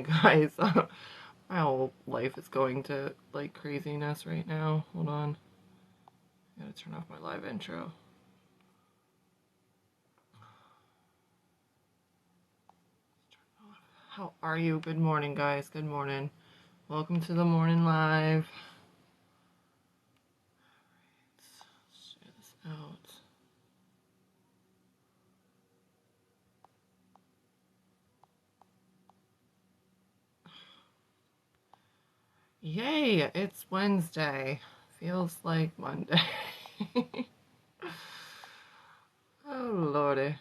morning, guys. My whole life is going to, like, craziness right now. Hold on. I gotta turn off my live intro. How are you? Good morning, guys. Good morning. Welcome to the morning live. Let's share this out. Yay! It's Wednesday. Feels like Monday. Oh, lordy.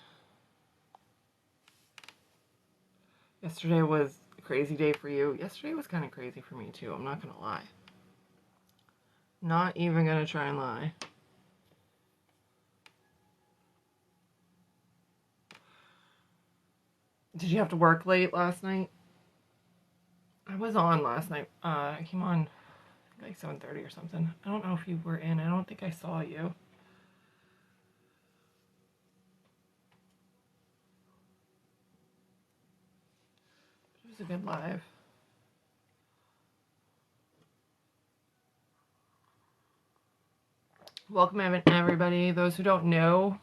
Yesterday was a crazy day for you. Yesterday was kind of crazy for me, too. I'm not gonna lie. Not even gonna try and lie. Did you have to work late last night? I was on last night. I came on like 7:30 or something. I don't know if you were in. I don't think I saw you. It was a good live. Welcome, everybody. Those who don't know,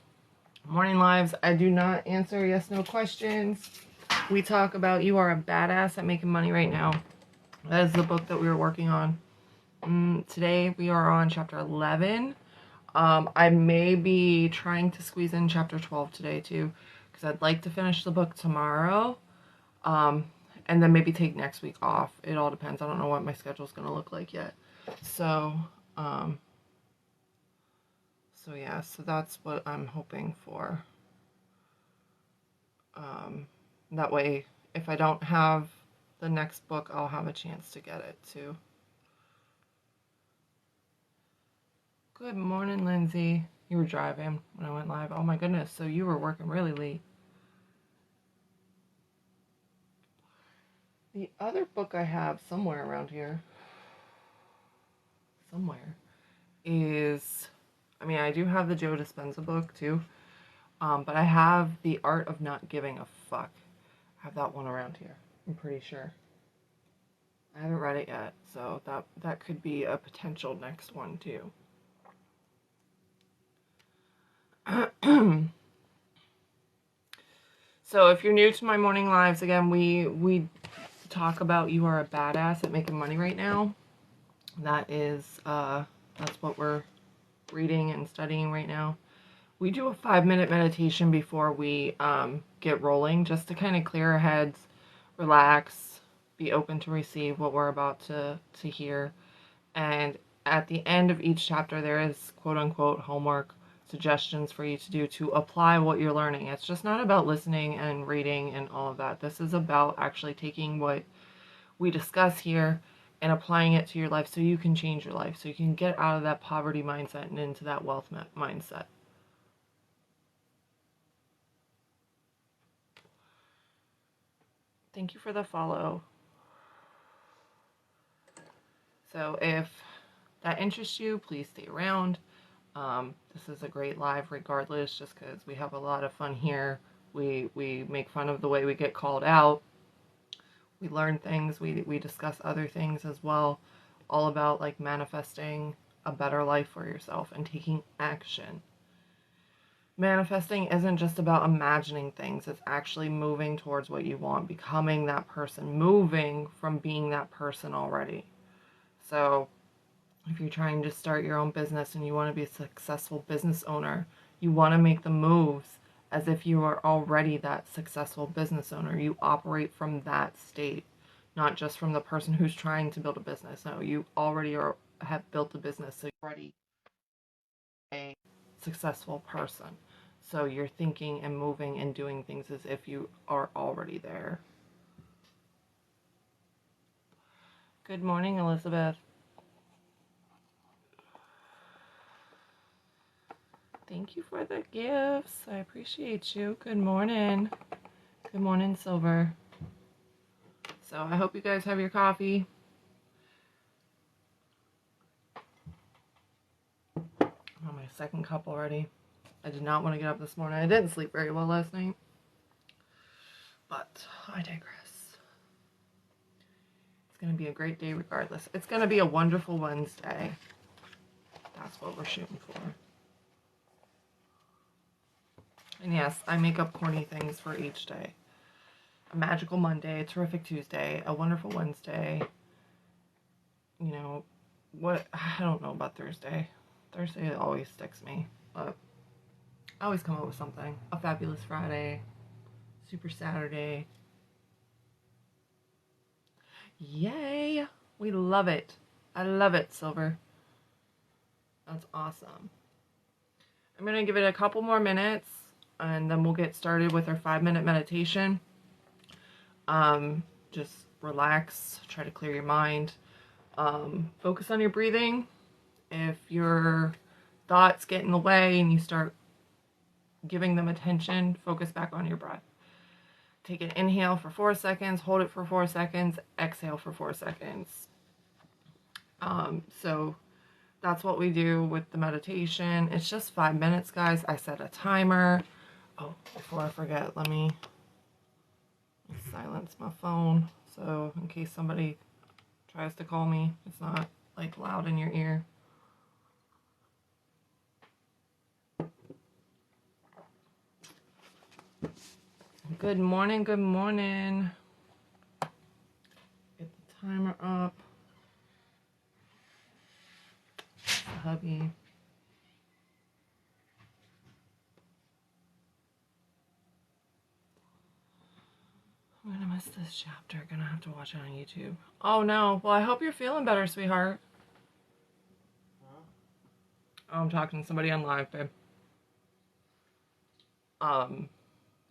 morning lives, I do not answer yes/no questions. We talk about you are a badass at making money right now. That is the book that we were working on. Today we are on chapter 11. I may be trying to squeeze in chapter 12 today too, because I'd like to finish the book tomorrow. And then maybe take next week off. It all depends. I don't know what my schedule's going to look like yet. So yeah, so that's what I'm hoping for. That way, if I don't have the next book, I'll have a chance to get it too. Good morning, Lindsay. You were driving when I went live. Oh my goodness, so you were working really late. The other book I have somewhere around here, is, I mean, I do have the Joe Dispenza book too, but I have The Art of Not Giving a Fuck. I have that one around here, I'm pretty sure. I haven't read it yet, so that could be a potential next one too. So if you're new to my morning lives, again, we talk about you are a badass at making money right now. That is, that's what we're reading and studying right now. We do a 5-minute meditation before we get rolling, just to kind of clear our heads, relax, be open to receive what we're about to hear. And at the end of each chapter, there is quote-unquote homework suggestions for you to do to apply what you're learning. It's just not about listening and reading and all of that. This is about actually taking what we discuss here and applying it to your life so you can change your life, so you can get out of that poverty mindset and into that wealth mindset. Thank you for the follow. So if that interests you, please stay around. This is a great live regardless, just because we have a lot of fun here. We make fun of the way we get called out. We learn things. We discuss other things as well, all about like manifesting a better life for yourself and taking action. Manifesting isn't just about imagining things. It's actually moving towards what you want, becoming that person, moving from being that person already. So if you're trying to start your own business and you want to be a successful business owner, you want to make the moves as if you are already that successful business owner. You operate from that state, not just from the person who's trying to build a business. No, you already have built a business, so you're already a successful person. So you're thinking and moving and doing things as if you are already there. Good morning, Elizabeth. Thank you for the gifts. I appreciate you. Good morning. Good morning, Silver. So I hope you guys have your coffee. I'm on my second cup already. I did not want to get up this morning. I didn't sleep very well last night. But I digress. going to be a great day regardless. It's going to be a wonderful Wednesday. That's what we're shooting for. And yes, I make up corny things for each day. A magical Monday, a terrific Tuesday, a wonderful Wednesday. You know, what, I don't know about Thursday. Thursday always sticks me, but I always come up with something. A fabulous Friday, super Saturday. Yay! We love it. I love it, Silver. That's awesome. I'm going to give it a couple more minutes, and then we'll get started with our 5-minute meditation. Just relax, try to clear your mind. Focus on your breathing. If your thoughts get in the way and you start giving them attention, focus back on your breath. Take an inhale for 4 seconds, hold it for 4 seconds, exhale for 4 seconds. So that's what we do with the meditation. It's just 5 minutes, guys. I set a timer. Oh, before I forget, let me silence my phone, so in case somebody tries to call me, it's not like loud in your ear. Good morning, good morning. Get the timer up. Hubby. I'm gonna miss this chapter. Gonna have to watch it on YouTube. Oh no. Well, I hope you're feeling better, sweetheart. Huh? Oh, I'm talking to somebody on live, babe.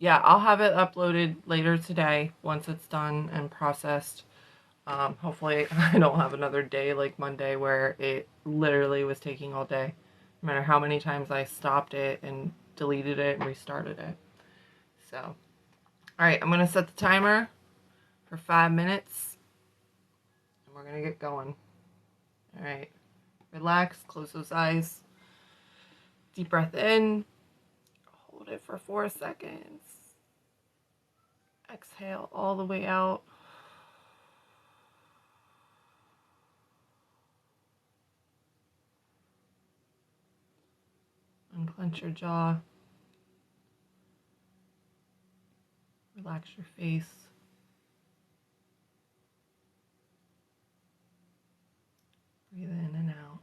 Yeah, I'll have it uploaded later today once it's done and processed. Hopefully I don't have another day like Monday where it literally was taking all day. No matter how many times I stopped it and deleted it and restarted it. So, alright, I'm going to set the timer for 5 minutes. And we're going to get going. Alright, relax, close those eyes. Deep breath in. Hold it for 4 seconds. Exhale all the way out. Unclench your jaw. Relax your face. Breathe in and out.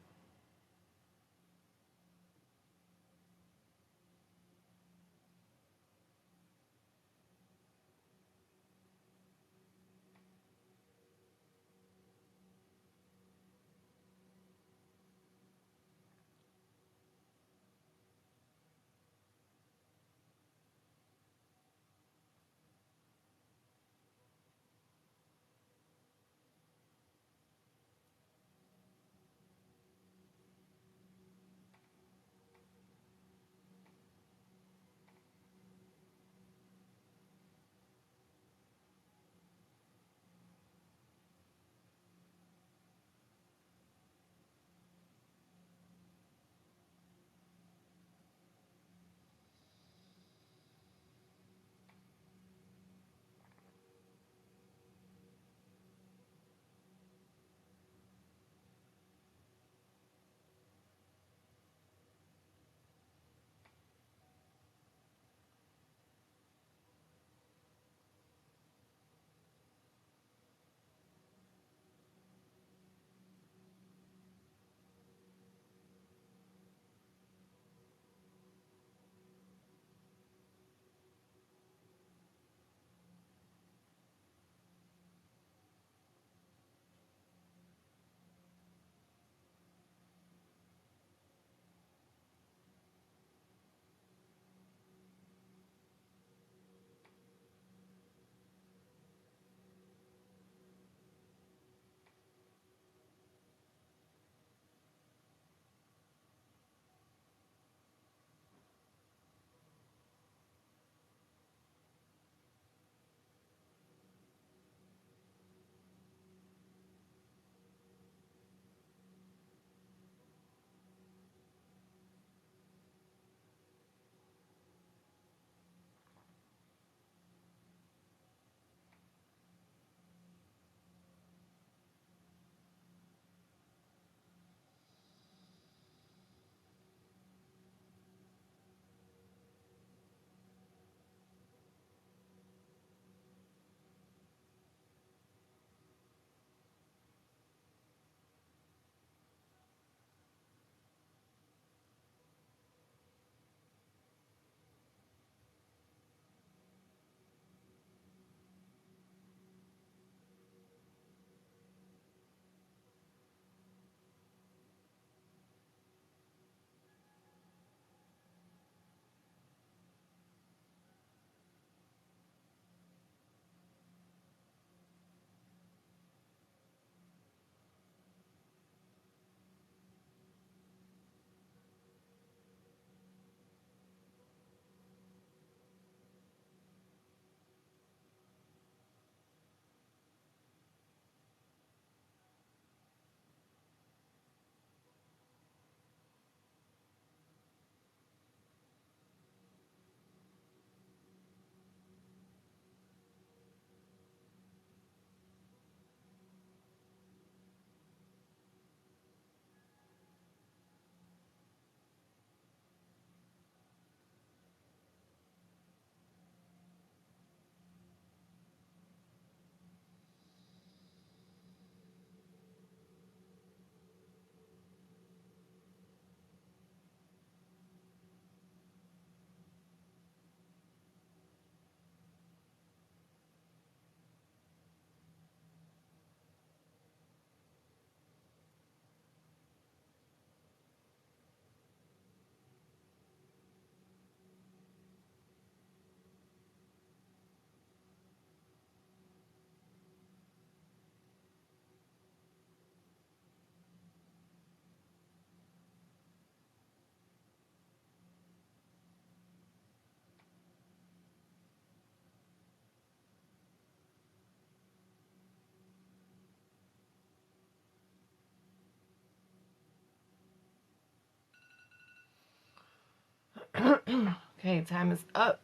Okay, time is up.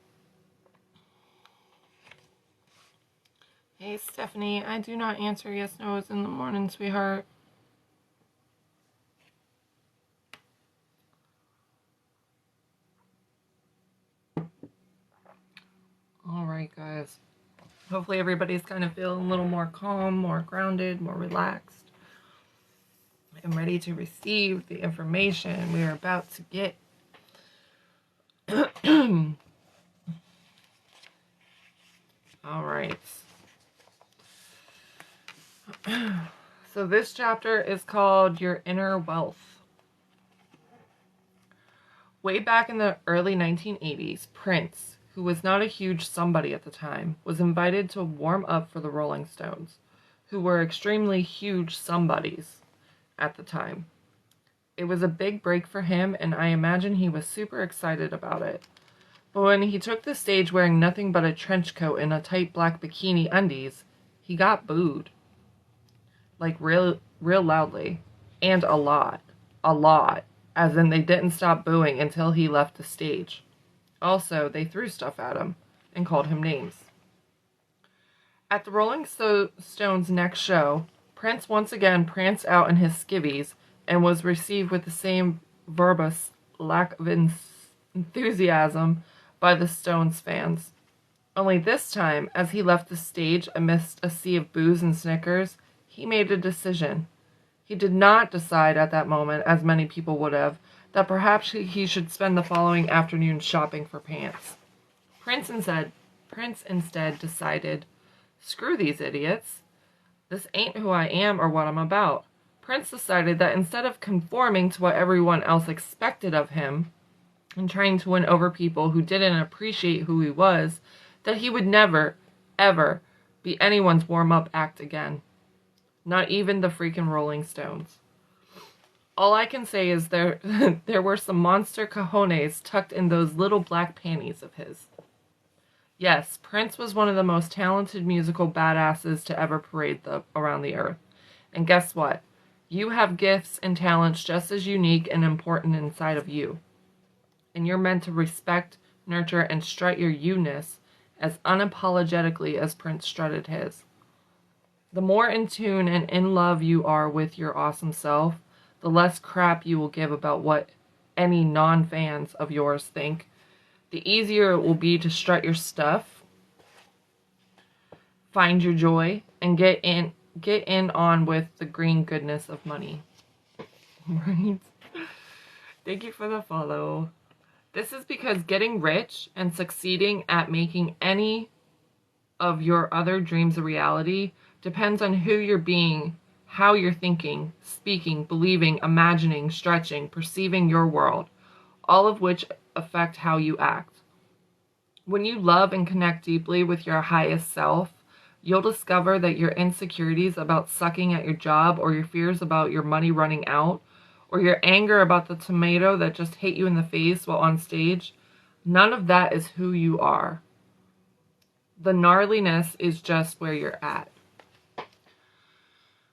Hey, Stephanie, I do not answer yes, no's in the morning, sweetheart. All right, guys. Hopefully everybody's kind of feeling a little more calm, more grounded, more relaxed, and ready to receive the information we are about to get. All right. So this chapter is called Your Inner Wealth. Way back in the early 1980s, Prince, who was not a huge somebody at the time, was invited to warm up for the Rolling Stones, who were extremely huge somebodies at the time. It was a big break for him, and I imagine he was super excited about it. But when he took the stage wearing nothing but a trench coat and a tight black bikini undies, he got booed. Like real loudly. And a lot. A lot. As in they didn't stop booing until he left the stage. Also, they threw stuff at him and called him names. At the Rolling Stones' next show, Prince once again pranced out in his skivvies and was received with the same verbose lack of enthusiasm by the Stones fans. Only this time, as he left the stage amidst a sea of boos and snickers, he made a decision. He did not decide at that moment, as many people would have, that perhaps he should spend the following afternoon shopping for pants. Prince instead decided, screw these idiots. This ain't who I am or what I'm about. Prince decided that instead of conforming to what everyone else expected of him and trying to win over people who didn't appreciate who he was, that he would never, ever be anyone's warm-up act again. Not even the freaking Rolling Stones. All I can say is there were some monster cojones tucked in those little black panties of his. Yes, Prince was one of the most talented musical badasses to ever parade around the earth. And guess what? You have gifts and talents just as unique and important inside of you. And you're meant to respect, nurture, and strut your you-ness as unapologetically as Prince strutted his. The more in tune and in love you are with your awesome self, the less crap you will give about what any non-fans of yours think. The easier it will be to strut your stuff, find your joy, and get in on with the green goodness of money. Right? Thank you for the follow. This is because getting rich and succeeding at making any of your other dreams a reality depends on who you're being, how you're thinking, speaking, believing, imagining, stretching, perceiving your world, all of which affect how you act. When you love and connect deeply with your highest self, you'll discover that your insecurities about sucking at your job, or your fears about your money running out, or your anger about the tomato that just hit you in the face while on stage, none of that is who you are. The gnarliness is just where you're at.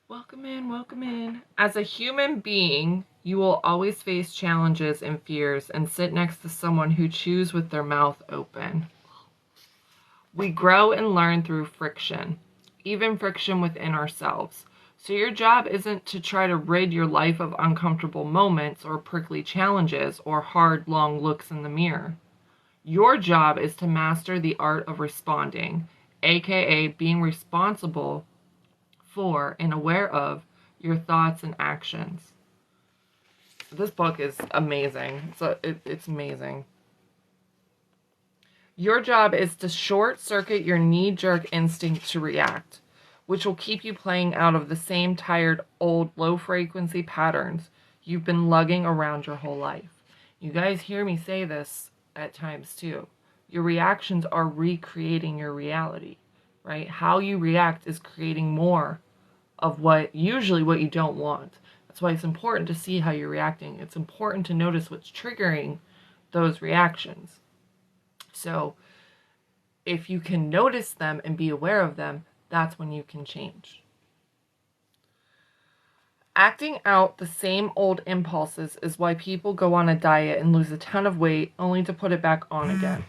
Welcome in, welcome in. As a human being, you will always face challenges and fears and sit next to someone who chews with their mouth open. We grow and learn through friction, even friction within ourselves. So your job isn't to try to rid your life of uncomfortable moments or prickly challenges or hard, long looks in the mirror. Your job is to master the art of responding, aka being responsible for and aware of your thoughts and actions. This book is amazing. It's amazing. Your job is to short-circuit your knee-jerk instinct to react, which will keep you playing out of the same tired, old, low-frequency patterns you've been lugging around your whole life. You guys hear me say this at times too. Your reactions are recreating your reality, right? How you react is creating more of usually what you don't want. That's why it's important to see how you're reacting. It's important to notice what's triggering those reactions. So if you can notice them and be aware of them, that's when you can change. Acting out the same old impulses is why people go on a diet and lose a ton of weight only to put it back on again.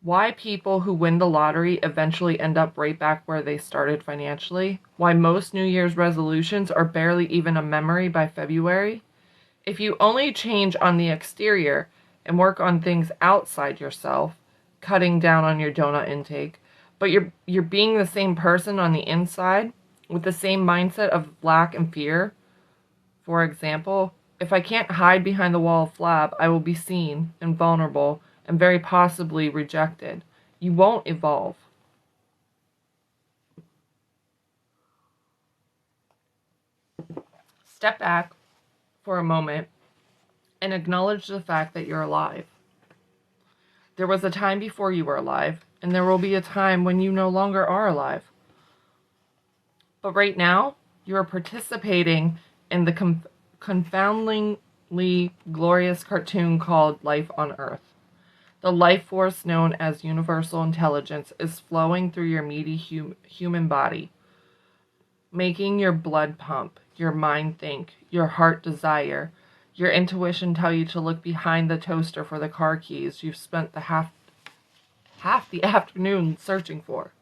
Why people who win the lottery eventually end up right back where they started financially. Why most New Year's resolutions are barely even a memory by February. If you only change on the exterior and work on things outside yourself, cutting down on your donut intake, but you're being the same person on the inside with the same mindset of lack and fear. For example, if I can't hide behind the wall of flab, I will be seen and vulnerable and very possibly rejected. You won't evolve. Step back for a moment and acknowledge the fact that you're alive. There was a time before you were alive, and there will be a time when you no longer are alive. But right now, you are participating in the confoundingly glorious cartoon called Life on Earth. The life force known as universal intelligence is flowing through your meaty human body, making your blood pump, your mind think, your heart desire, your intuition tell you to look behind the toaster for the car keys you've spent the half the afternoon searching for.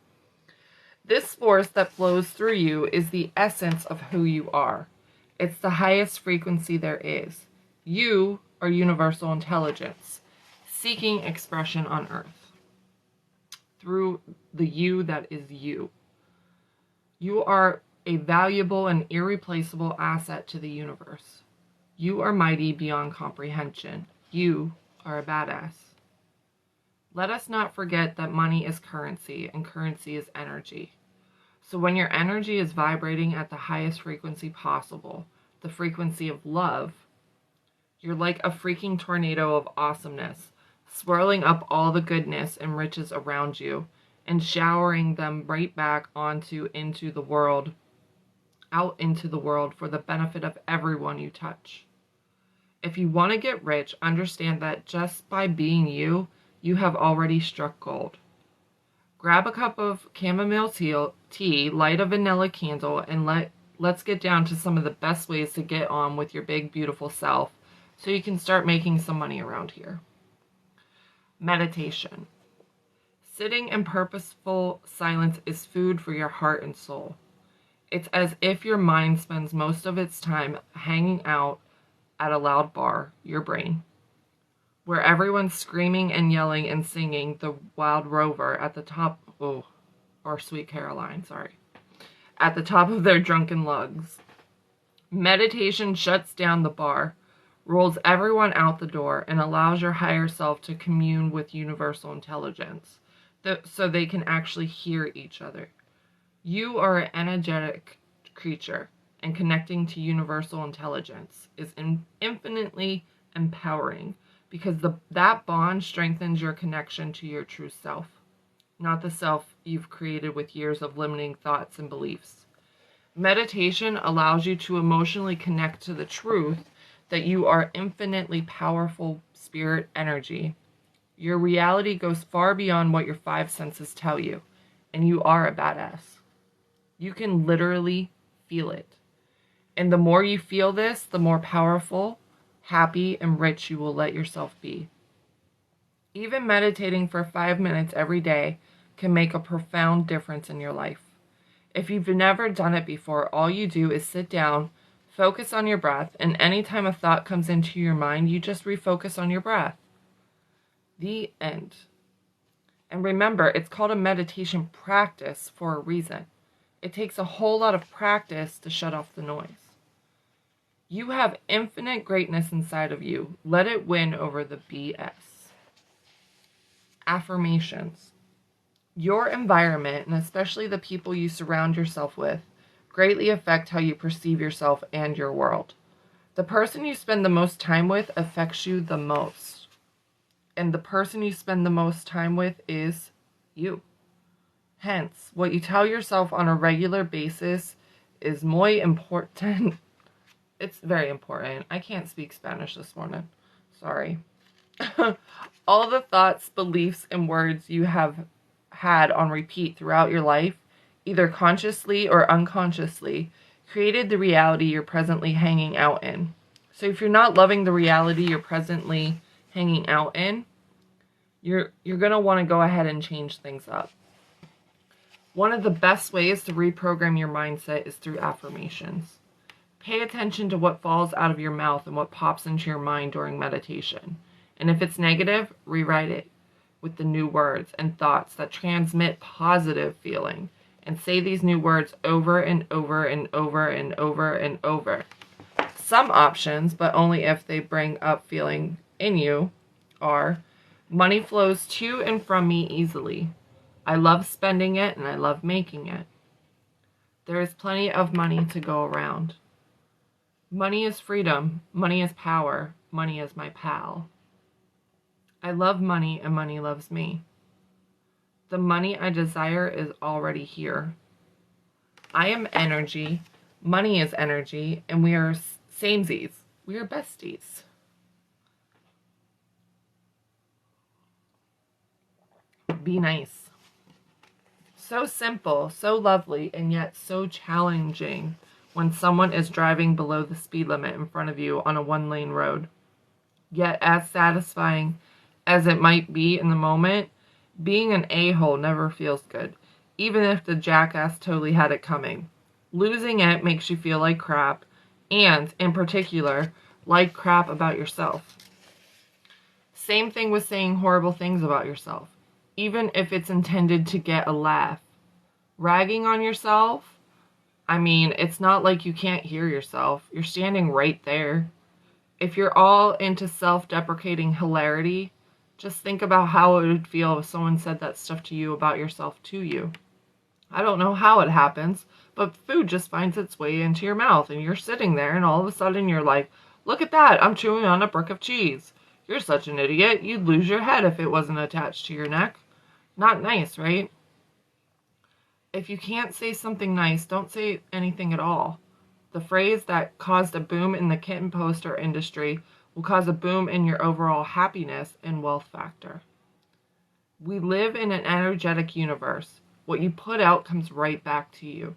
This force that flows through you is the essence of who you are. It's the highest frequency there is. You are universal intelligence, seeking expression on Earth through the you that is you. You are a valuable and irreplaceable asset to the universe. You are mighty beyond comprehension. You are a badass. Let us not forget that money is currency and currency is energy. So when your energy is vibrating at the highest frequency possible, the frequency of love, you're like a freaking tornado of awesomeness, swirling up all the goodness and riches around you and showering them right back into the world, out into the world for the benefit of everyone you touch. If you want to get rich, understand that just by being you, you have already struck gold. Grab a cup of chamomile tea, light a vanilla candle, and let's get down to some of the best ways to get on with your big, beautiful self so you can start making some money around here. Meditation. Sitting in purposeful silence is food for your heart and soul. It's as if your mind spends most of its time hanging out at a loud bar, your brain, where everyone's screaming and yelling and singing the Wild Rover at the top, or Sweet Caroline, at the top of their drunken lugs. Meditation shuts down the bar, rolls everyone out the door, and allows your higher self to commune with universal intelligence, so they can actually hear each other. You are an energetic creature, and connecting to universal intelligence is infinitely empowering because that bond strengthens your connection to your true self, not the self you've created with years of limiting thoughts and beliefs. Meditation allows you to emotionally connect to the truth that you are infinitely powerful spirit energy. Your reality goes far beyond what your five senses tell you, and you are a badass. You can literally feel it. And the more you feel this, the more powerful, happy, and rich you will let yourself be. Even meditating for 5 minutes every day can make a profound difference in your life. If you've never done it before, all you do is sit down, focus on your breath, and anytime a thought comes into your mind, you just refocus on your breath. The end. And remember, it's called a meditation practice for a reason. It takes a whole lot of practice to shut off the noise. You have infinite greatness inside of you. Let it win over the BS. Affirmations. Your environment, and especially the people you surround yourself with, greatly affect how you perceive yourself and your world. The person you spend the most time with affects you the most. And the person you spend the most time with is you. Hence, what you tell yourself on a regular basis is muy important. It's very important. I can't speak Spanish this morning. Sorry. All the thoughts, beliefs, and words you have had on repeat throughout your life, either consciously or unconsciously, created the reality you're presently hanging out in. So if you're not loving the reality you're presently hanging out in, you're going to want to go ahead and change things up. One of the best ways to reprogram your mindset is through affirmations. Pay attention to what falls out of your mouth and what pops into your mind during meditation. And if it's negative, rewrite it with the new words and thoughts that transmit positive feeling. And say these new words over and over and over and over and over. Some options, but only if they bring up feeling in you, are: money flows to and from me easily. I love spending it and I love making it. There is plenty of money to go around. Money is freedom. Money is power. Money is my pal. I love money and money loves me. The money I desire is already here. I am energy. Money is energy. And we are samesies. We are besties. Be nice. So simple, so lovely, and yet so challenging when someone is driving below the speed limit in front of you on a one-lane road. Yet as satisfying as it might be in the moment, being an a-hole never feels good, even if the jackass totally had it coming. Losing it makes you feel like crap, and, in particular, like crap about yourself. Same thing with saying horrible things about yourself, even if it's intended to get a laugh. Ragging on yourself, I mean, it's not like you can't hear yourself. You're standing right there. If you're all into self-deprecating hilarity, just think about how it would feel if someone said that stuff to you about yourself to you. I don't know how it happens, but food just finds its way into your mouth, and you're sitting there, and all of a sudden you're like, look at that, I'm chewing on a brick of cheese. You're such an idiot. You'd lose your head if it wasn't attached to your neck. Not nice, right? If you can't say something nice, don't say anything at all. The phrase that caused a boom in the kitten poster industry will cause a boom in your overall happiness and wealth factor. We live in an energetic universe. What you put out comes right back to you.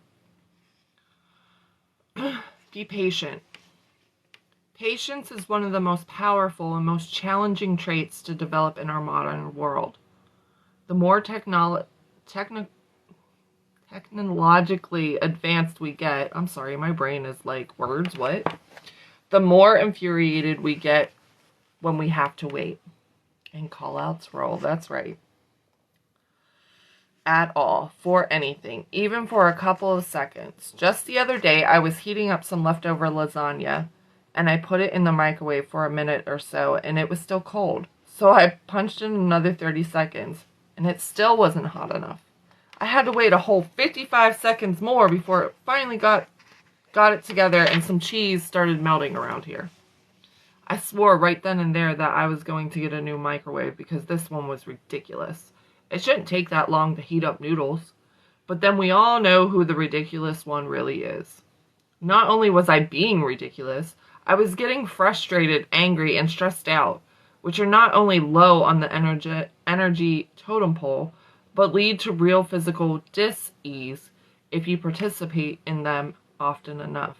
Be patient. Patience is one of the most powerful and most challenging traits to develop in our modern world. The more technologically advanced we get, I'm sorry, my brain is like, words, what? The more infuriated we get when we have to wait. And call-outs roll, that's right. At all, for anything, even for a couple of seconds. Just the other day, I was heating up some leftover lasagna, and I put it in the microwave for a minute or so, and it was still cold. So I punched in another 30 seconds, and it still wasn't hot enough. I had to wait a whole 55 seconds more before it finally got it together and some cheese started melting around here. I swore right then and there that I was going to get a new microwave because this one was ridiculous. It shouldn't take that long to heat up noodles. But then we all know who the ridiculous one really is. Not only was I being ridiculous, I was getting frustrated, angry, and stressed out, which are not only low on the energy totem pole, but lead to real physical dis-ease if you participate in them often enough.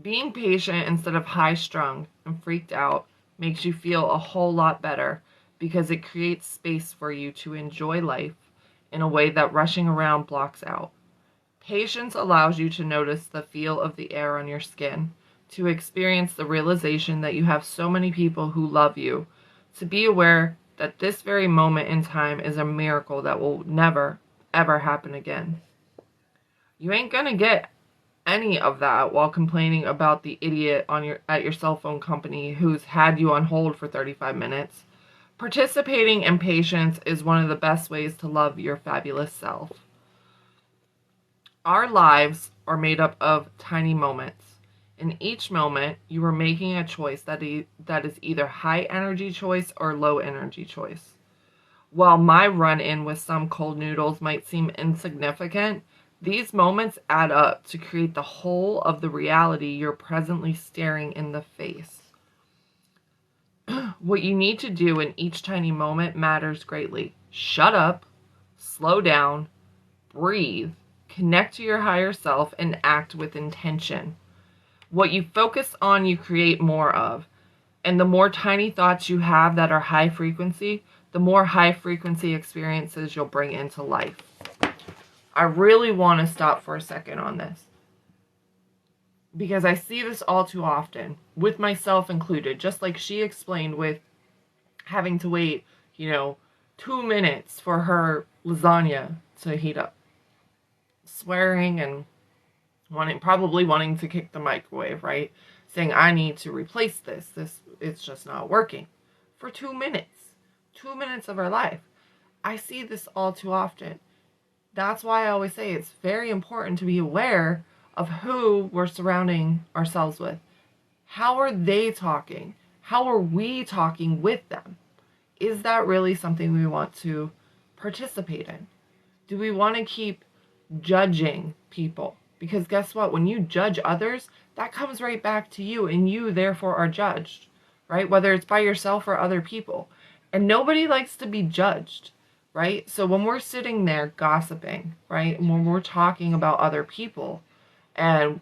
Being patient instead of high-strung and freaked out makes you feel a whole lot better because it creates space for you to enjoy life in a way that rushing around blocks out. Patience allows you to notice the feel of the air on your skin, to experience the realization that you have so many people who love you, to be aware that this very moment in time is a miracle that will never, ever happen again. You ain't gonna get any of that while complaining about the idiot at your cell phone company who's had you on hold for 35 minutes. Participating in patience is one of the best ways to love your fabulous self. Our lives are made up of tiny moments. In each moment, you are making a choice that is either high energy choice or low energy choice. While my run-in with some cold noodles might seem insignificant, these moments add up to create the whole of the reality you're presently staring in the face. What you need to do in each tiny moment matters greatly. Shut up, slow down, breathe, Connect to your higher self and act with intention. What you focus on, you create more of. And the more tiny thoughts you have that are high frequency, the more high frequency experiences you'll bring into life. I really want to stop for a second on this, because I see this all too often, with myself included, just like she explained with having to wait, 2 minutes for her lasagna to heat up. Swearing and probably wanting to kick the microwave, right? Saying, I need to replace this. It's just not working. For 2 minutes. 2 minutes of our life. I see this all too often. That's why I always say it's very important to be aware of who we're surrounding ourselves with. How are they talking? How are we talking with them? Is that really something we want to participate in? Do we want to keep judging people? Because guess what? When you judge others, that comes right back to you, and you therefore are judged, right? Whether it's by yourself or other people. And nobody likes to be judged, right? So when we're sitting there gossiping, right? And when we're talking about other people, and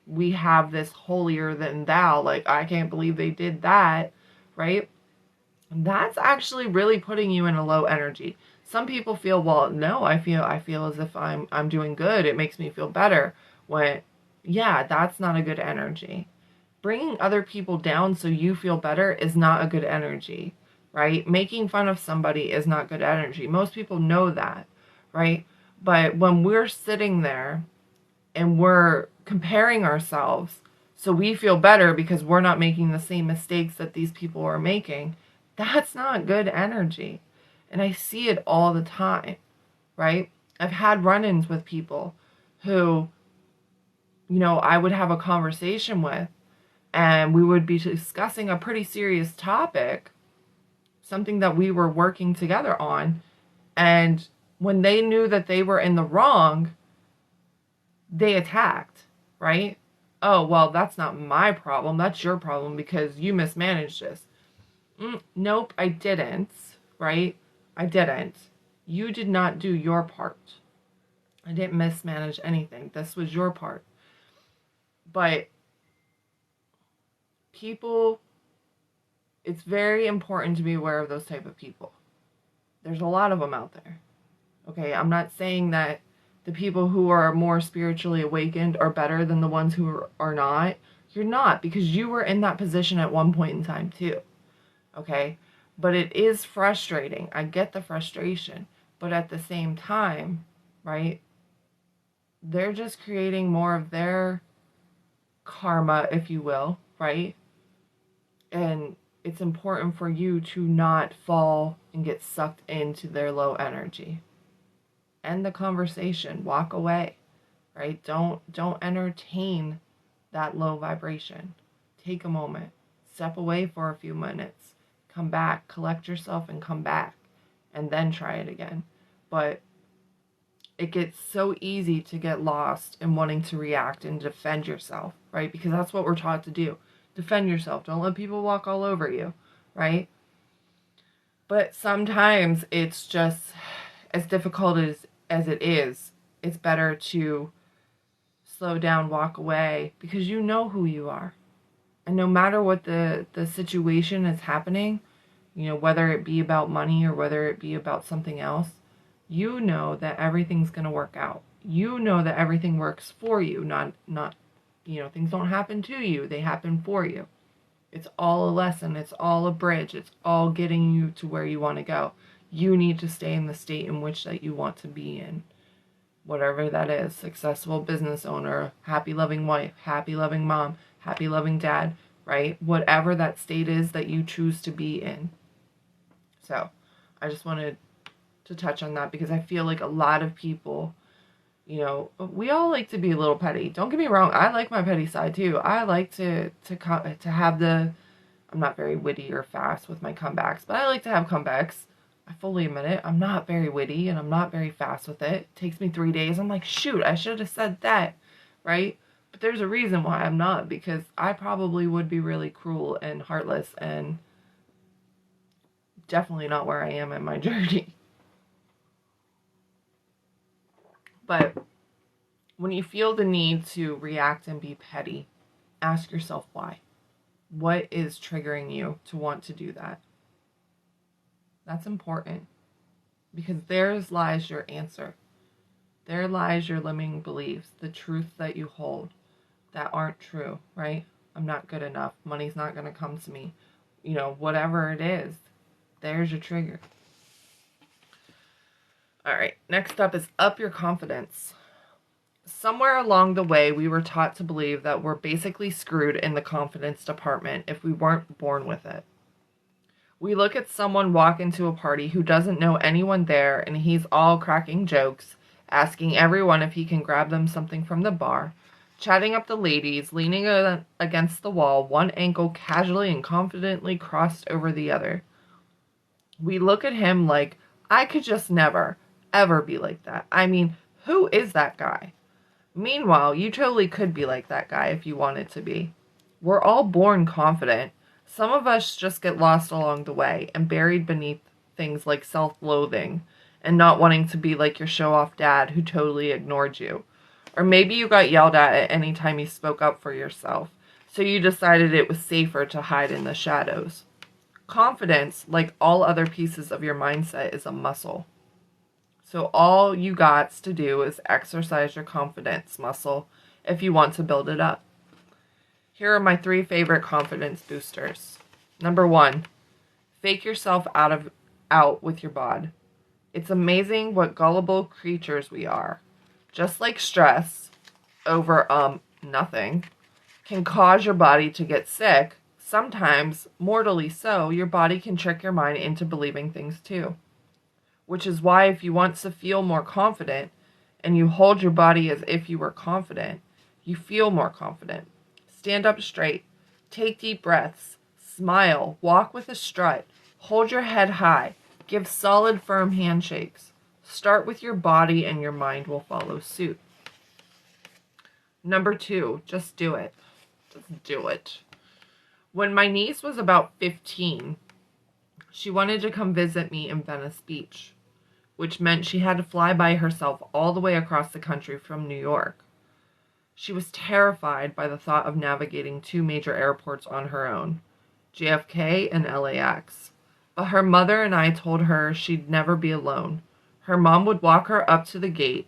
we have this holier than thou, like, I can't believe they did that, right? That's actually really putting you in a low energy. Some people feel, well, no, I feel as if I'm doing good. It makes me feel better. When, yeah, that's not a good energy. Bringing other people down so you feel better is not a good energy, right? Making fun of somebody is not good energy. Most people know that, right? But when we're sitting there and we're comparing ourselves so we feel better because we're not making the same mistakes that these people are making, that's not good energy. And I see it all the time, right? I've had run-ins with people who, I would have a conversation with, and we would be discussing a pretty serious topic, something that we were working together on. And when they knew that they were in the wrong, they attacked, right? Oh, well, that's not my problem. That's your problem because you mismanaged this. Nope, I didn't, right? I didn't. You did not do your part. I didn't mismanage anything. This was your part. But people, it's very important to be aware of those type of people. There's a lot of them out there. Okay, I'm not saying that the people who are more spiritually awakened are better than the ones who are not. You're not, because you were in that position at one point in time too. Okay? But it is frustrating. I get the frustration. But at the same time, right, they're just creating more of their karma, if you will, right? And it's important for you to not fall and get sucked into their low energy. End the conversation. Walk away, right? Don't entertain that low vibration. Take a moment. Step away for a few minutes. Come back, collect yourself and come back, and then try it again. But it gets so easy to get lost in wanting to react and defend yourself, right? Because that's what we're taught to do. Defend yourself. Don't let people walk all over you, right? But sometimes it's just as difficult as it is. It's better to slow down, walk away, because you know who you are. And no matter what the situation is happening, whether it be about money or whether it be about something else, you know that everything's going to work out. You know that everything works for you, not things don't happen to you, they happen for you. It's all a lesson, it's all a bridge, it's all getting you to where you want to go. You need to stay in the state in which that you want to be in. Whatever that is, successful business owner, happy loving wife, happy loving mom, happy loving dad, right? Whatever that state is that you choose to be in. So I just wanted to touch on that because I feel like a lot of people, we all like to be a little petty. Don't get me wrong. I like my petty side too. I like to have I'm not very witty or fast with my comebacks, but I like to have comebacks. I fully admit it. I'm not very witty and I'm not very fast with it. It takes me 3 days. I'm like, shoot, I should have said that, right? But there's a reason why I'm not, because I probably would be really cruel and heartless and definitely not where I am in my journey. But When you feel the need to react and be petty, ask yourself why. What is triggering you to want to do that? That's important, because there lies your answer. There lies your limiting beliefs, the truth that you hold that aren't true, right? I'm not good enough. Money's not going to come to me. Whatever it is, there's your trigger. All right, next up is up your confidence. Somewhere along the way, we were taught to believe that we're basically screwed in the confidence department if we weren't born with it. We look at someone walk into a party who doesn't know anyone there, and he's all cracking jokes, asking everyone if he can grab them something from the bar, chatting up the ladies, leaning against the wall, one ankle casually and confidently crossed over the other. We look at him like, I could just never, ever be like that. I mean, who is that guy? Meanwhile, you totally could be like that guy if you wanted to be. We're all born confident. Some of us just get lost along the way and buried beneath things like self-loathing and not wanting to be like your show-off dad who totally ignored you. Or maybe you got yelled at any time you spoke up for yourself, so you decided it was safer to hide in the shadows. Confidence, like all other pieces of your mindset, is a muscle. So all you got to do is exercise your confidence muscle if you want to build it up. Here are my 3 favorite confidence boosters. Number 1, fake yourself out with your bod. It's amazing what gullible creatures we are. Just like stress over nothing can cause your body to get sick, sometimes mortally so, your body can trick your mind into believing things too. Which is why if you want to feel more confident and you hold your body as if you were confident, you feel more confident. Stand up straight, take deep breaths, smile, walk with a strut, hold your head high, give solid, firm handshakes. Start with your body and your mind will follow suit. Number 2, just do it. Just do it. When my niece was about 15, she wanted to come visit me in Venice Beach, which meant she had to fly by herself all the way across the country from New York. She was terrified by the thought of navigating 2 major airports on her own, JFK and LAX. But her mother and I told her she'd never be alone. Her mom would walk her up to the gate,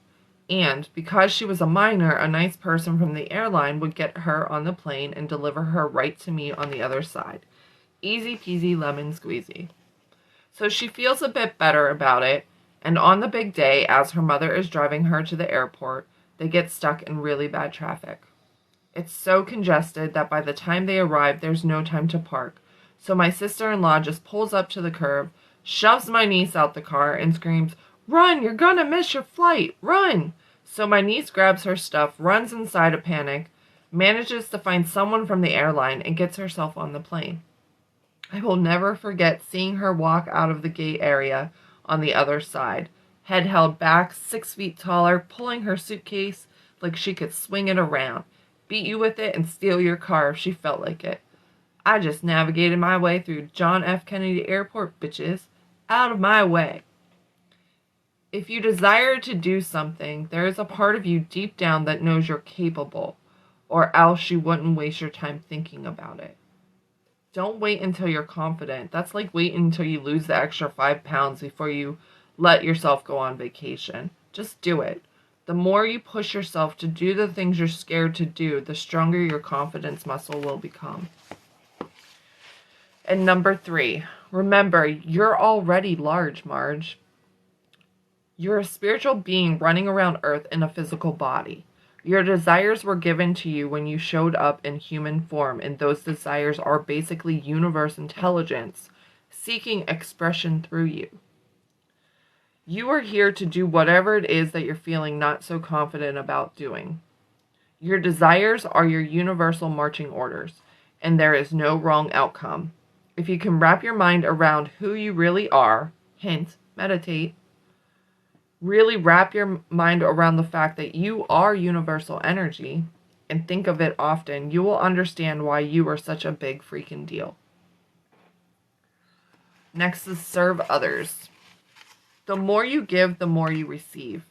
and because she was a minor, a nice person from the airline would get her on the plane and deliver her right to me on the other side. Easy peasy lemon squeezy. So she feels a bit better about it, and on the big day, as her mother is driving her to the airport, they get stuck in really bad traffic. It's so congested that by the time they arrive, there's no time to park. So my sister-in-law just pulls up to the curb, shoves my niece out the car, and screams, "Run, you're gonna miss your flight, run!" So my niece grabs her stuff, runs inside a panic, manages to find someone from the airline, and gets herself on the plane. I will never forget seeing her walk out of the gate area on the other side, head held back, 6 feet taller, pulling her suitcase like she could swing it around, beat you with it, and steal your car if she felt like it. I just navigated my way through John F. Kennedy Airport, bitches. Out of my way. If you desire to do something, there is a part of you deep down that knows you're capable, or else you wouldn't waste your time thinking about it. Don't wait until you're confident. That's like waiting until you lose the extra 5 pounds before you let yourself go on vacation. Just do it. The more you push yourself to do the things you're scared to do, the stronger your confidence muscle will become. And number 3, remember, you're already large, Marge. You're a spiritual being running around Earth in a physical body. Your desires were given to you when you showed up in human form, and those desires are basically universe intelligence seeking expression through you. You are here to do whatever it is that you're feeling not so confident about doing. Your desires are your universal marching orders, and there is no wrong outcome. If you can wrap your mind around who you really are, hint, meditate, really wrap your mind around the fact that you are universal energy, and think of it often, you will understand why you are such a big freaking deal. Next is serve others. The more you give, the more you receive.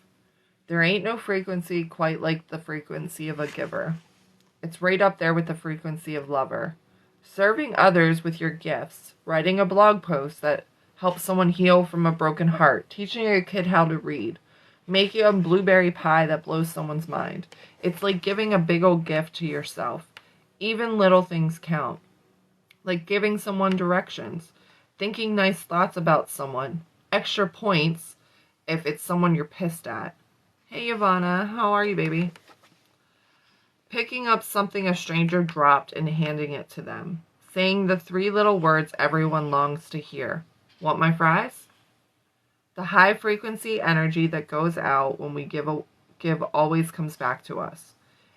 There ain't no frequency quite like the frequency of a giver. It's right up there with the frequency of lover. Serving others with your gifts, writing a blog post that helps someone heal from a broken heart, teaching a kid how to read, making a blueberry pie that blows someone's mind. It's like giving a big old gift to yourself. Even little things count. Like giving someone directions, thinking nice thoughts about someone, extra points if it's someone you're pissed at. Hey, Ivana, how are you, baby? Picking up something a stranger dropped and handing it to them. Saying the 3 little words everyone longs to hear. Want my fries? The high frequency energy that goes out when we give always comes back to us.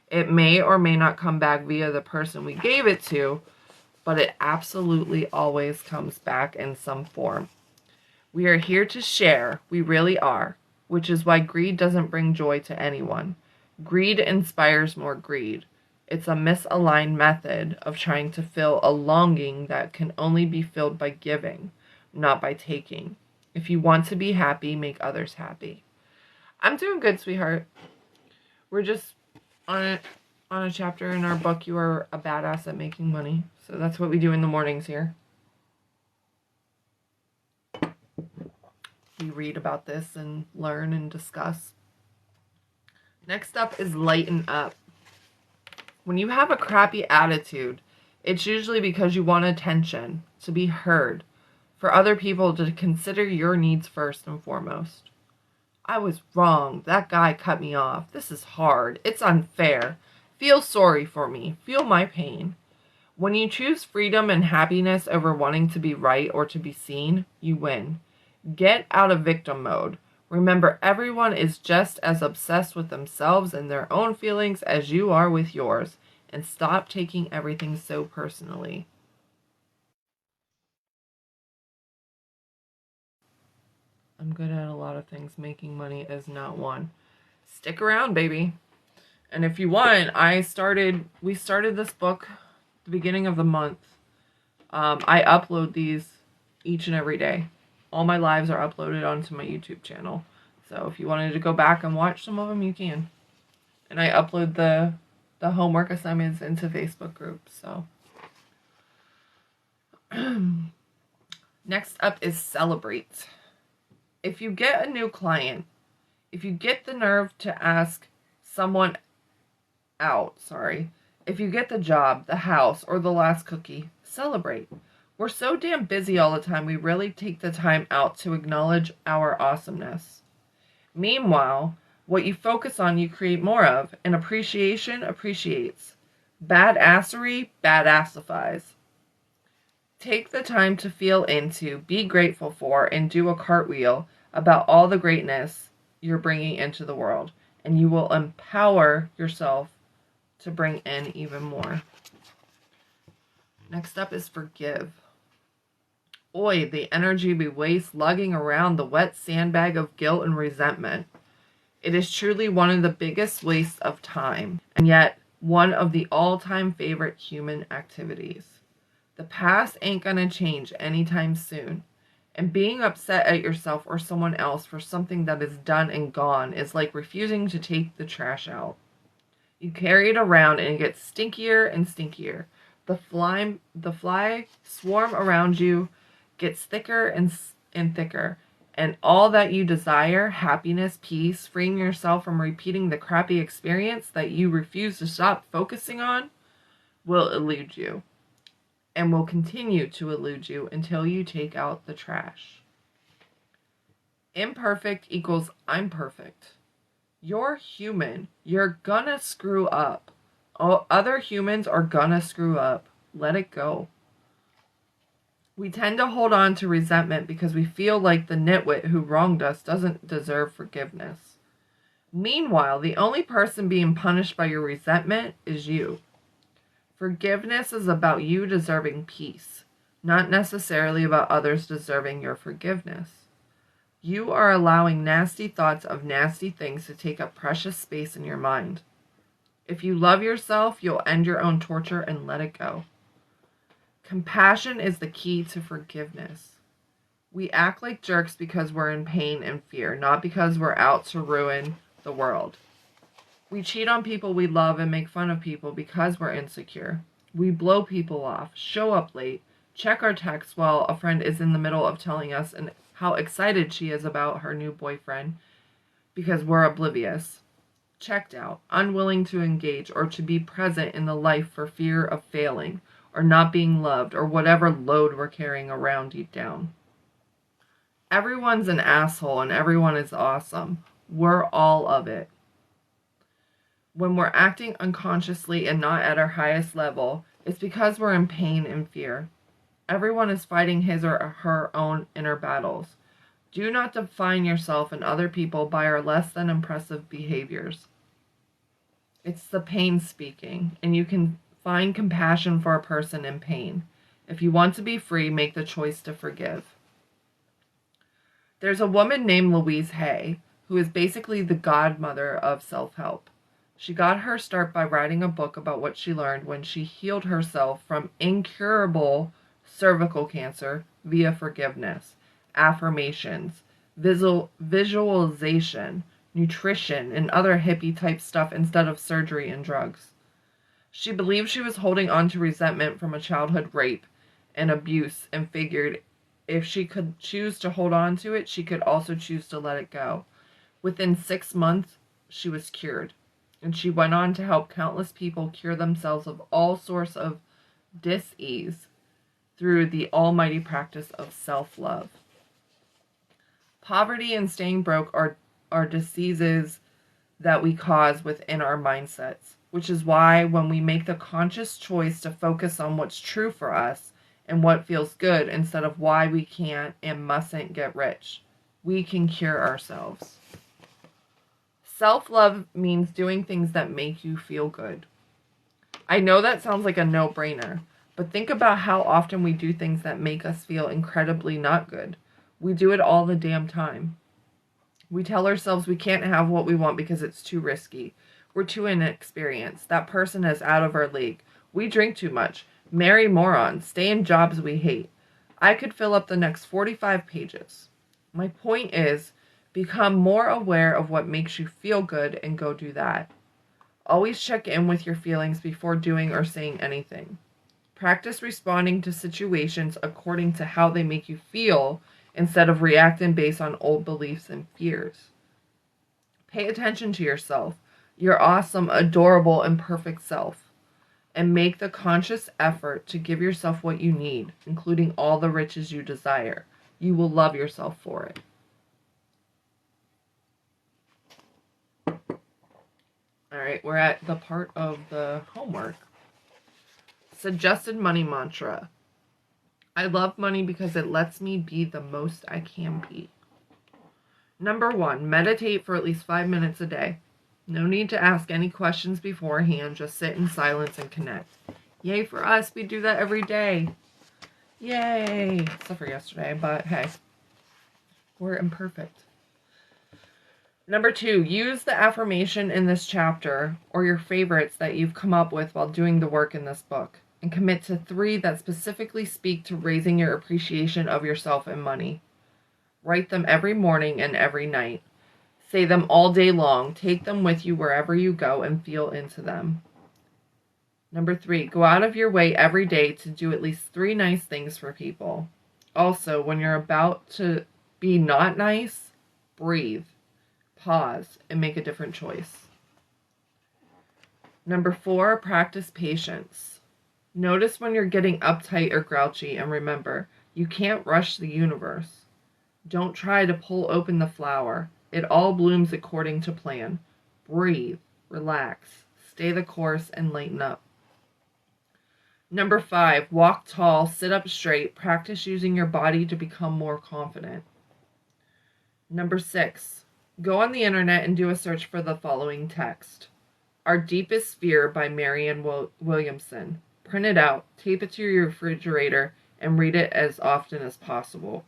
It may or may not come back via the person we gave it to, but it absolutely always comes back in some form. We are here to share, we really are, which is why greed doesn't bring joy to anyone. Greed inspires more greed. It's a misaligned method of trying to fill a longing that can only be filled by giving, not by taking. If you want to be happy, make others happy. I'm doing good, sweetheart. We're just on a chapter in our book, You Are a Badass at Making Money. So that's what we do in the mornings here. We read about this and learn and discuss. Next up is lighten up. When you have a crappy attitude, it's usually because you want attention, to be heard, for other people to consider your needs first and foremost. I was wrong. That guy cut me off. This is hard. It's unfair. Feel sorry for me. Feel my pain. When you choose freedom and happiness over wanting to be right or to be seen, you win. Get out of victim mode. Remember, everyone is just as obsessed with themselves and their own feelings as you are with yours, and stop taking everything so personally. I'm good at a lot of things. Making money is not one. Stick around, baby. And if you want, we started this book the beginning of the month. I upload these each and every day. All my lives are uploaded onto my YouTube channel. So if you wanted to go back and watch some of them, you can. And I upload the homework assignments into Facebook groups. So next up is celebrate. If you get a new client, if you get the nerve to ask someone out, if you get the job, the house, or the last cookie, celebrate. We're so damn busy all the time, we really take the time out to acknowledge our awesomeness. Meanwhile, what you focus on, you create more of, and appreciation appreciates. Badassery badassifies. Take the time to feel into, be grateful for, and do a cartwheel about all the greatness you're bringing into the world, and you will empower yourself to bring in even more. Next up is forgive. Oi, the energy we waste lugging around the wet sandbag of guilt and resentment. It is truly one of the biggest wastes of time, and yet one of the all-time favorite human activities. The past ain't gonna change anytime soon, and being upset at yourself or someone else for something that is done and gone is like refusing to take the trash out. You carry it around and it gets stinkier and stinkier. The fly swarm around you gets thicker and thicker, and all that you desire, happiness, peace, freeing yourself from repeating the crappy experience that you refuse to stop focusing on, will elude you, and will continue to elude you until you take out the trash. Imperfect equals I'm perfect. You're human. You're gonna screw up. Other humans are gonna screw up. Let it go. We tend to hold on to resentment because we feel like the nitwit who wronged us doesn't deserve forgiveness. Meanwhile, the only person being punished by your resentment is you. Forgiveness is about you deserving peace, not necessarily about others deserving your forgiveness. You are allowing nasty thoughts of nasty things to take up precious space in your mind. If you love yourself, you'll end your own torture and let it go. Compassion is the key to forgiveness. We act like jerks because we're in pain and fear, not because we're out to ruin the world. We cheat on people we love and make fun of people because we're insecure. We blow people off, show up late, check our texts while a friend is in the middle of telling us how excited she is about her new boyfriend because we're oblivious. Checked out, unwilling to engage or to be present in the life for fear of failing or not being loved or whatever load we're carrying around deep down. Everyone's an asshole and everyone is awesome. We're all of it. When we're acting unconsciously and not at our highest level, it's because we're in pain and fear. Everyone is fighting his or her own inner battles. Do not define yourself and other people by our less than impressive behaviors. It's the pain speaking, and you can find compassion for a person in pain. If you want to be free, make the choice to forgive. There's a woman named Louise Hay, who is basically the godmother of self-help. She got her start by writing a book about what she learned when she healed herself from incurable cervical cancer via forgiveness, affirmations, visualization, nutrition, and other hippie-type stuff instead of surgery and drugs. She believed she was holding on to resentment from a childhood rape and abuse and figured if she could choose to hold on to it, she could also choose to let it go. Within 6 months, she was cured. And she went on to help countless people cure themselves of all sorts of dis-ease through the almighty practice of self-love. Poverty and staying broke are diseases that we cause within our mindsets, which is why when we make the conscious choice to focus on what's true for us and what feels good instead of why we can't and mustn't get rich, we can cure ourselves. Self-love means doing things that make you feel good. I know that sounds like a no-brainer, but think about how often we do things that make us feel incredibly not good. We do it all the damn time. We tell ourselves we can't have what we want because it's too risky. We're too inexperienced. That person is out of our league. We drink too much. Marry morons. Stay in jobs we hate. I could fill up the next 45 pages. My point is, become more aware of what makes you feel good and go do that. Always check in with your feelings before doing or saying anything. Practice responding to situations according to how they make you feel instead of reacting based on old beliefs and fears. Pay attention to yourself, your awesome, adorable, and perfect self, and make the conscious effort to give yourself what you need, including all the riches you desire. You will love yourself for it. All right, we're at the part of the homework. Suggested money mantra. I love money because it lets me be the most I can be. Number 1, meditate for at least 5 minutes a day. No need to ask any questions beforehand. Just sit in silence and connect. Yay for us. We do that every day. Yay. Except for yesterday, but hey, we're imperfect. Number 2, use the affirmation in this chapter or your favorites that you've come up with while doing the work in this book, and commit to 3 that specifically speak to raising your appreciation of yourself and money. Write them every morning and every night. Say them all day long. Take them with you wherever you go and feel into them. Number 3, go out of your way every day to do at least 3 nice things for people. Also, when you're about to be not nice, breathe. Pause and make a different choice. Number 4, practice patience. Notice when you're getting uptight or grouchy, and remember, you can't rush the universe. Don't try to pull open the flower. It all blooms according to plan. Breathe, relax, stay the course, and lighten up. Number 5, walk tall, sit up straight, practice using your body to become more confident. Number 6, go on the internet and do a search for the following text. Our Deepest Fear by Marianne Williamson. Print it out, tape it to your refrigerator, and read it as often as possible.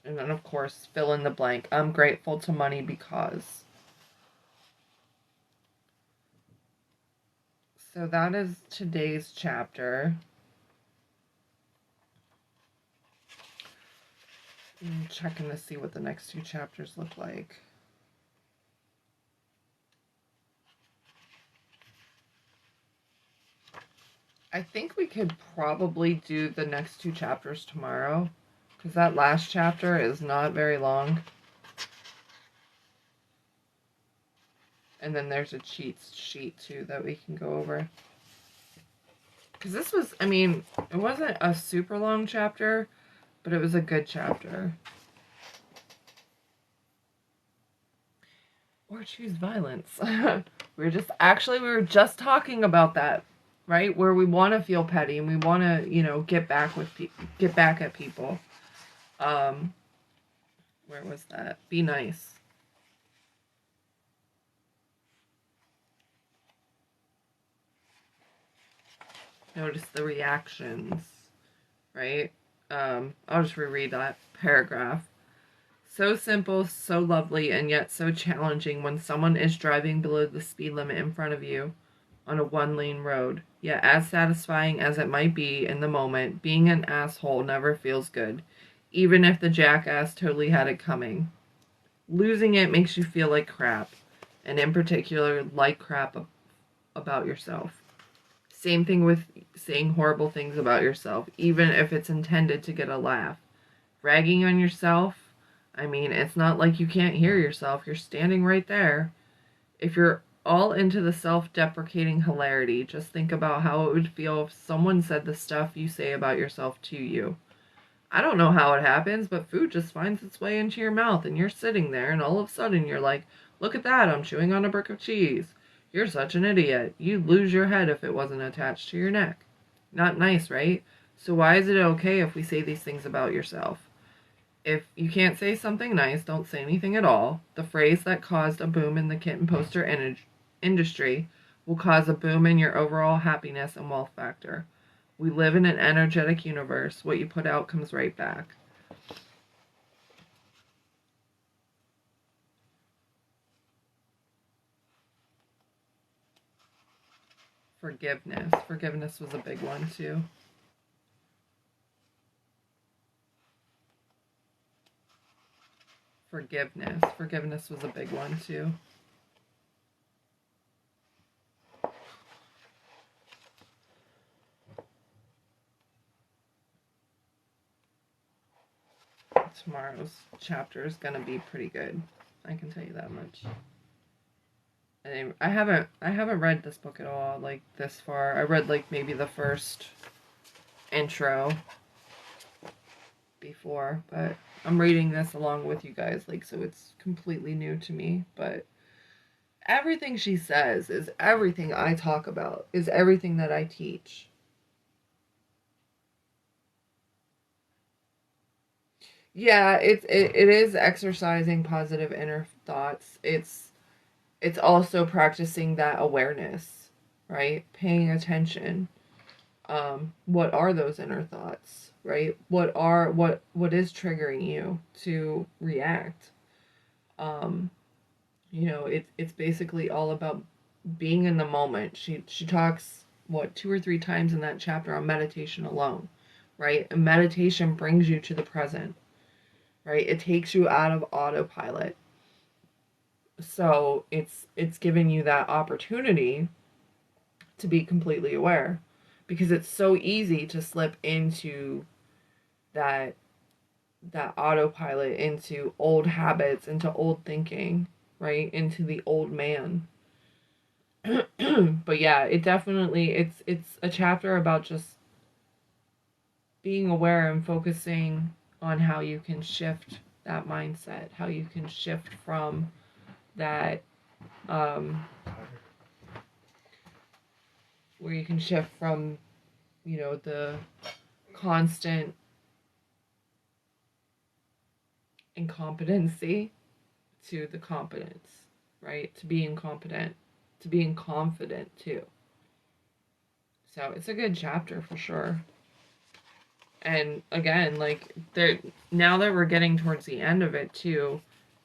And then, of course, fill in the blank. I'm grateful to money because. So that is today's chapter. I'm checking to see what the next 2 chapters look like. I think we could probably do the next 2 chapters tomorrow, because that last chapter is not very long. And then there's a cheat sheet too that we can go over. Because this was, I mean, it wasn't a super long chapter, but it was a good chapter. Or choose violence. we were just talking about that, right? Where we want to feel petty and we want to, you know, get back at people. Where was that? Be nice. Notice the reactions, right? I'll just reread that paragraph. So simple, so lovely, and yet so challenging when someone is driving below the speed limit in front of you on a one-lane road. Yet as satisfying as it might be in the moment, being an asshole never feels good, even if the jackass totally had it coming. Losing it makes you feel like crap, and in particular, like crap about yourself. Same thing with saying horrible things about yourself, even if it's intended to get a laugh. Ragging on yourself, I mean, it's not like you can't hear yourself. You're standing right there. If you're all into the self-deprecating hilarity, just think about how it would feel if someone said the stuff you say about yourself to you. I don't know how it happens, but food just finds its way into your mouth, and you're sitting there, and all of a sudden you're like, look at that, I'm chewing on a brick of cheese. You're such an idiot. You'd lose your head if it wasn't attached to your neck. Not nice, right? So why is it okay if we say these things about yourself? If you can't say something nice, don't say anything at all. The phrase that caused a boom in the kitten poster industry will cause a boom in your overall happiness and wealth factor. We live in an energetic universe. What you put out comes right back. Forgiveness. Forgiveness was a big one, too. Forgiveness. Forgiveness was a big one, too. Tomorrow's chapter is gonna be pretty good. I can tell you that much. And I haven't read this book at all, like, this far. I read, like, maybe the first intro before, but I'm reading this along with you guys, like, so it's completely new to me. But everything she says is everything I talk about, is everything that I teach. Yeah, it is exercising positive inner thoughts. It's also practicing that awareness, right? Paying attention. What are those inner thoughts, right? What is triggering you to react? You know, it's basically all about being in the moment. She talks, what, 2 or 3 times in that chapter on meditation alone, right? And meditation brings you to the present, right? It takes you out of autopilot. So it's giving you that opportunity to be completely aware, because it's so easy to slip into that autopilot, into old habits, into old thinking, right? Into the old man. But yeah, it definitely, it's a chapter about just being aware and focusing on how you can shift that mindset, how you can shift from that, where you can shift from, you know, the constant incompetency to the competence, right? To being competent, to being confident too. So it's a good chapter for sure. And again, like, there, now that we're getting towards the end of it too,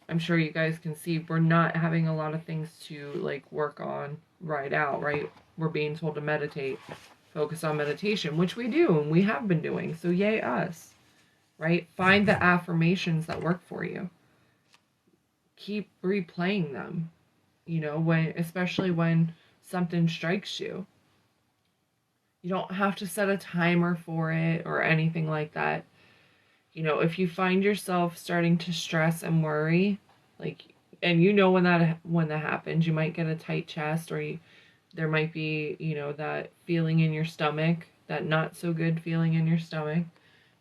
I'm sure you guys can see we're not having a lot of things to, like, work on right out, right? We're being told to meditate, focus on meditation, which we do and we have been doing. So yay us, right? Find the affirmations that work for you. Keep replaying them, you know, when, especially when something strikes you. You don't have to set a timer for it or anything like that. You know, if you find yourself starting to stress and worry, like, and you know when that happens, you might get a tight chest, or there might be, you know, that feeling in your stomach, that not so good feeling in your stomach.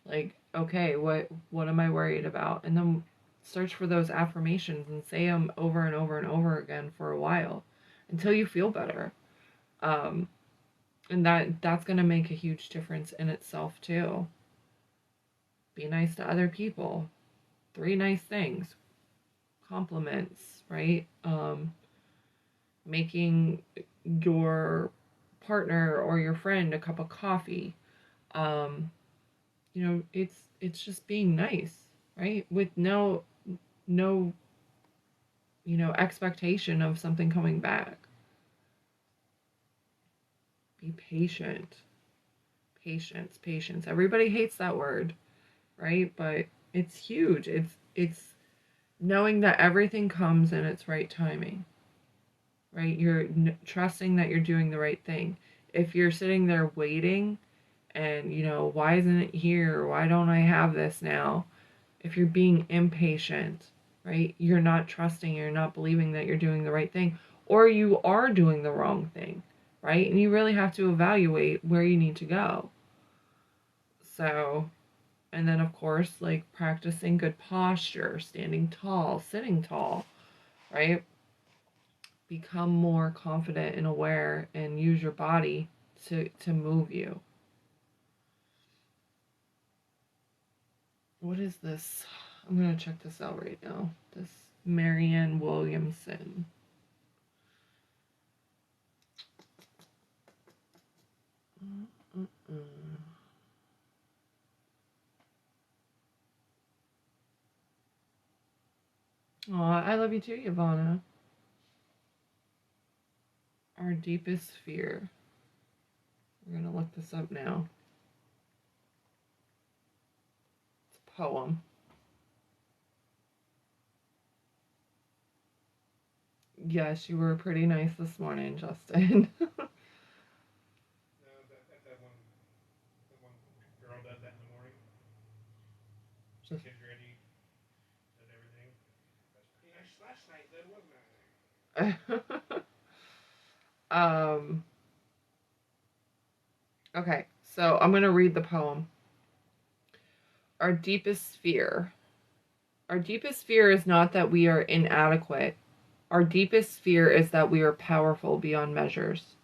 Like, okay, what am I worried about? And then search for those affirmations and say them over and over and over again for a while until you feel better. Um, and that's going to make a huge difference in itself too. Be nice to other people. 3 nice things. Compliments, right? Making your partner or your friend a cup of coffee. Um, you know, it's just being nice, right? With no, you know, expectation of something coming back. Be patient. Patience. Everybody hates that word, right? But it's huge. It's knowing that everything comes in its right timing, right? You're trusting that you're doing the right thing. If you're sitting there waiting and, you know, why isn't it here? Why don't I have this now? If you're being impatient, right? You're not trusting, you're not believing that you're doing the right thing, or you are doing the wrong thing, right? And you really have to evaluate where you need to go. So, and then of course, like practicing good posture, standing tall, sitting tall, right? Become more confident and aware and use your body to move you. What is this? I'm going to check this out right now. This Marianne Williamson. Oh, I love you too, Ivana. Our deepest fear. We're going to look this up now. It's a poem. Yes, you were pretty nice this morning, Justin. that one girl does that in the morning. She kids ready, does everything. Pretty nice last night, then, wasn't um. Okay, so I'm going to read the poem. Our deepest fear. Our deepest fear is not that we are inadequate. Our deepest fear is that we are powerful beyond measures.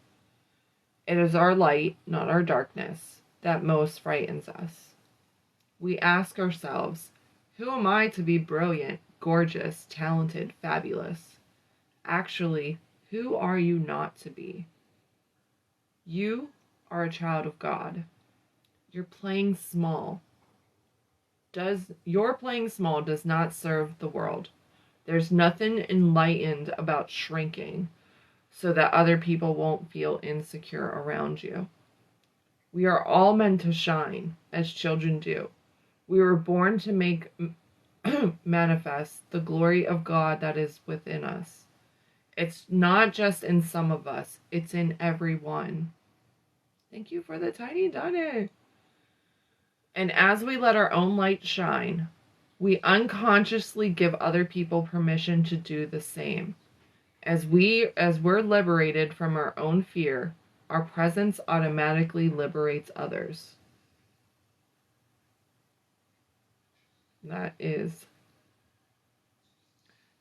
It is our light, not our darkness, that most frightens us. We ask ourselves, who am I to be brilliant, gorgeous, talented, fabulous? Actually, who are you not to be? You are a child of God. You're playing small. Your playing small does not serve the world. There's nothing enlightened about shrinking so that other people won't feel insecure around you. We are all meant to shine as children do. We were born to make manifest the glory of God that is within us. It's not just in some of us, it's in every one. Thank you for the tiny donut. And as we let our own light shine, we unconsciously give other people permission to do the same. As we're liberated from our own fear, our presence automatically liberates others. That is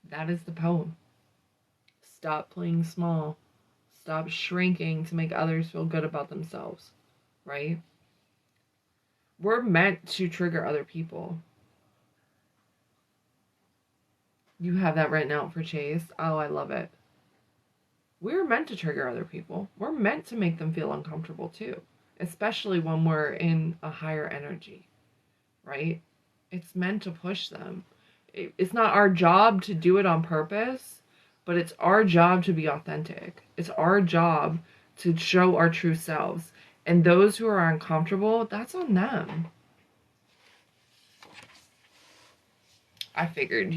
the poem. Stop playing small. Stop shrinking to make others feel good about themselves, right? We're meant to trigger other people. You have that written out for Chase. Oh, I love it. We're meant to trigger other people. We're meant to make them feel uncomfortable too, especially when we're in a higher energy, right? It's meant to push them. It's not our job to do it on purpose, but it's our job to be authentic. It's our job to show our true selves. And those who are uncomfortable, that's on them. I figured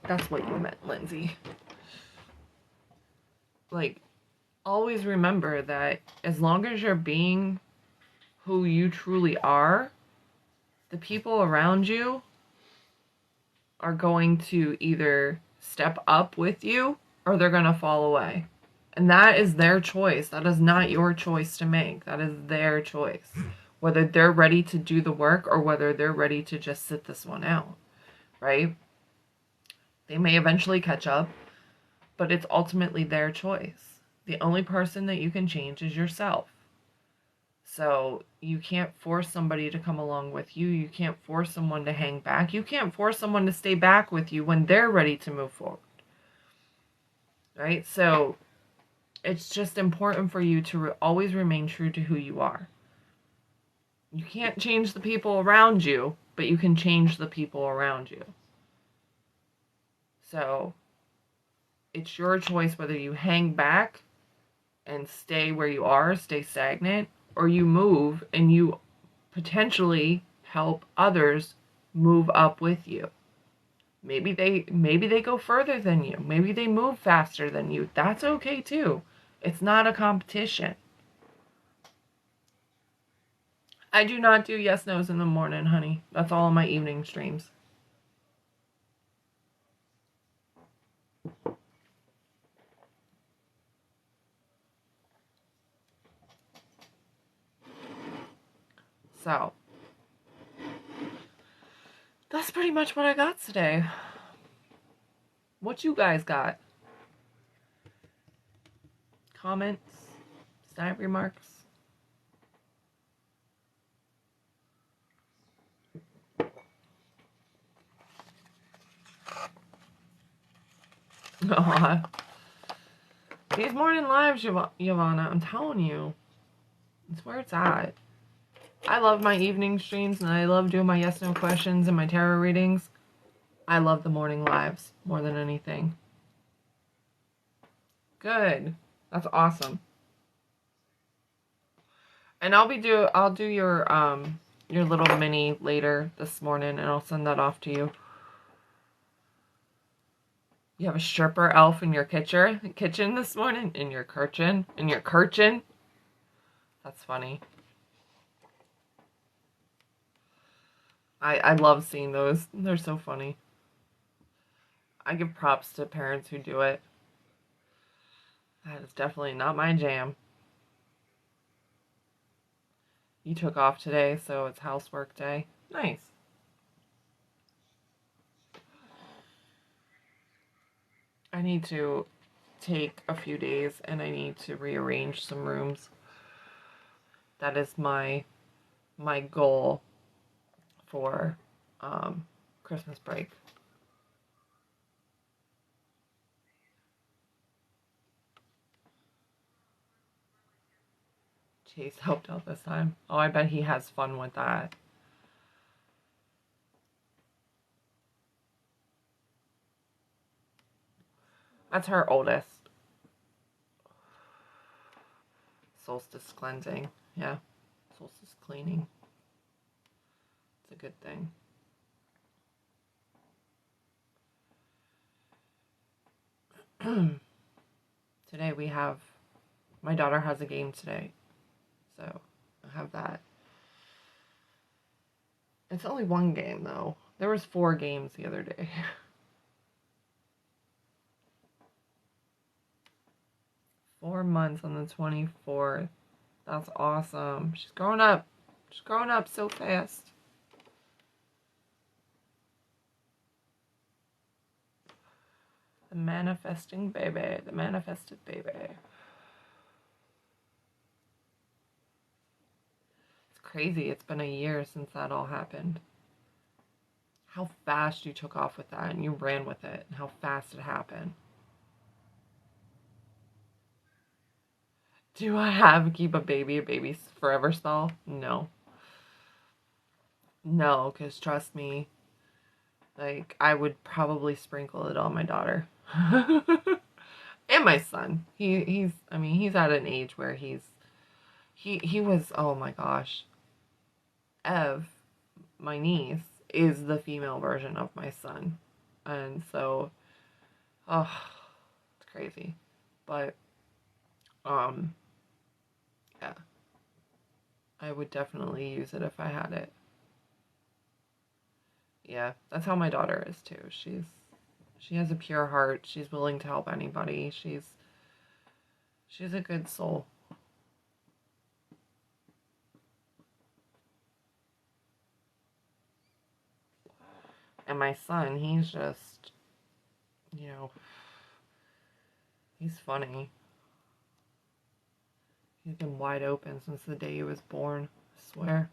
that's what you meant, Lindsay. Like, always remember that as long as you're being who you truly are, the people around you are going to either step up with you or they're going to fall away. And that is their choice. That is not your choice to make. That is their choice. Whether they're ready to do the work or whether they're ready to just sit this one out, right? They may eventually catch up, but it's ultimately their choice. The only person that you can change is yourself. So you can't force somebody to come along with you. You can't force someone to hang back. You can't force someone to stay back with you when they're ready to move forward. Right? So it's just important for you to always remain true to who you are. You can't change the people around you, but you can change the people around you. So it's your choice whether you hang back and stay where you are, stay stagnant, or you move and you potentially help others move up with you. Maybe they go further than you. Maybe they move faster than you. That's okay too. It's not a competition. I do not do yes nos in the morning, honey. That's all in my evening streams. So, that's pretty much what I got today. What you guys got? Comments? Snap remarks? Aw. These morning lives, Yvonne, I'm telling you, it's where it's at. I love my evening streams and I love doing my yes no questions and my tarot readings. I love the morning lives more than anything. Good. That's awesome. And I'll do your little mini later this morning and I'll send that off to you. You have a stripper elf in your kitchen this morning? In your kitchen? That's funny. I love seeing those. They're so funny. I give props to parents who do it. That is definitely not my jam. You took off today, so it's housework day. Nice. I need to take a few days and I need to rearrange some rooms. That is my goal for Christmas break. Chase helped out this time. Oh, I bet he has fun with that. That's her oldest. Solstice cleansing. Yeah. Solstice cleaning. It's a good thing. Today we have, my daughter has a game today. So I have that. It's only one game though. There was 4 games the other day. 4 months on the 24th. That's awesome. She's growing up. She's growing up so fast. The manifesting baby. The manifested baby. It's crazy. It's been a year since that all happened. How fast you took off with that and you ran with it. And how fast it happened. Do I have keep a baby forever spell? No. No, because trust me, like, I would probably sprinkle it on my daughter. And my son. He's at an age where he was, oh my gosh. Ev, my niece, is the female version of my son. And so, oh, it's crazy. But, yeah. I would definitely use it if I had it. Yeah, that's how my daughter is too. She has a pure heart. She's willing to help anybody. She's a good soul. And my son, he's just, you know, he's funny. He's been wide open since the day he was born, I swear.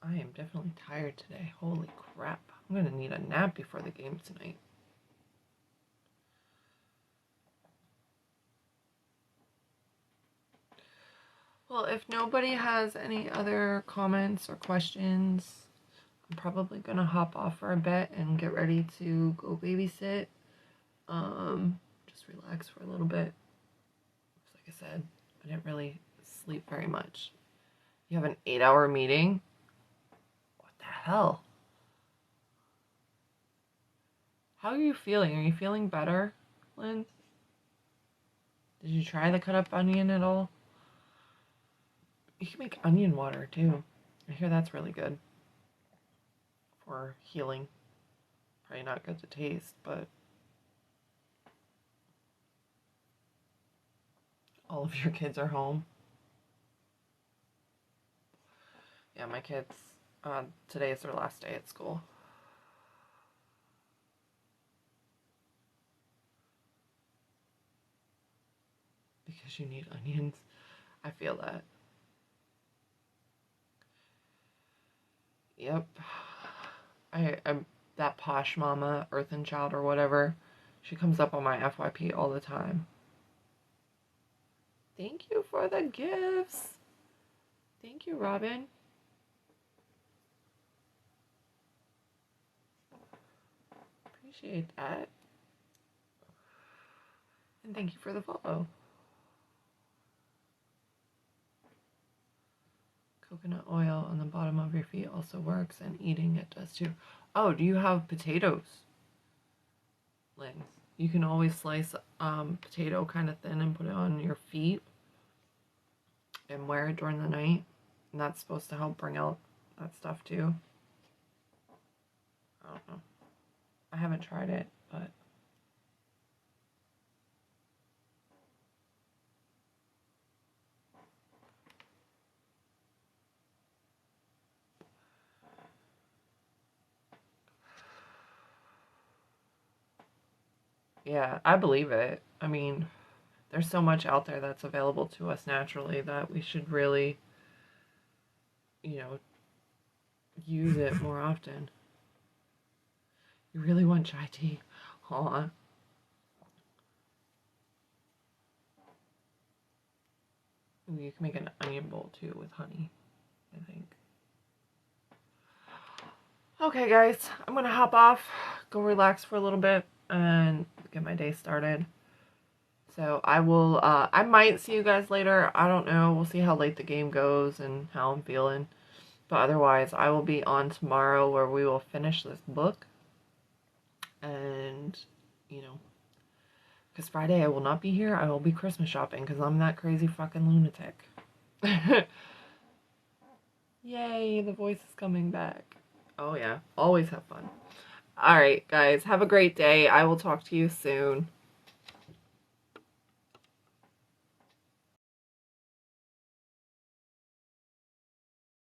I am definitely tired today. Holy crap. I'm gonna need a nap before the game tonight. Well, if nobody has any other comments or questions, I'm probably gonna hop off for a bit and get ready to go babysit. Just relax for a little bit. Like I said, I didn't really sleep very much. You have an 8-hour meeting? What the hell? How are you feeling? Are you feeling better, Lynn? Did you try the cut up onion at all? You can make onion water too. I hear that's really good for healing. Probably not good to taste, but all of your kids are home. Yeah, my kids, today is their last day at school. Because you need onions. I feel that. Yep. I'm that posh mama, Earthen Child or whatever. She comes up on my FYP all the time. Thank you for the gifts. Thank you, Robin. Appreciate that. And thank you for the follow. Coconut oil on the bottom of your feet also works, and eating it does too. Oh, do you have potatoes, Lynn? You can always slice potato kind of thin and put it on your feet and wear it during the night. And that's supposed to help bring out that stuff too. I don't know. I haven't tried it, but yeah, I believe it. I mean, there's so much out there that's available to us naturally that we should really, you know, use it more often. You really want chai tea? Aw. Ooh, you can make an onion bowl too with honey, I think. Okay, guys, I'm gonna hop off, go relax for a little bit, and get my day started. So I will, I might see you guys later. I don't know. We'll see how late the game goes and how I'm feeling. But otherwise, I will be on tomorrow where we will finish this book. And, you know, because Friday I will not be here. I will be Christmas shopping because I'm that crazy fucking lunatic. Yay, the voice is coming back. Oh, yeah. Always have fun. All right, guys. Have a great day. I will talk to you soon.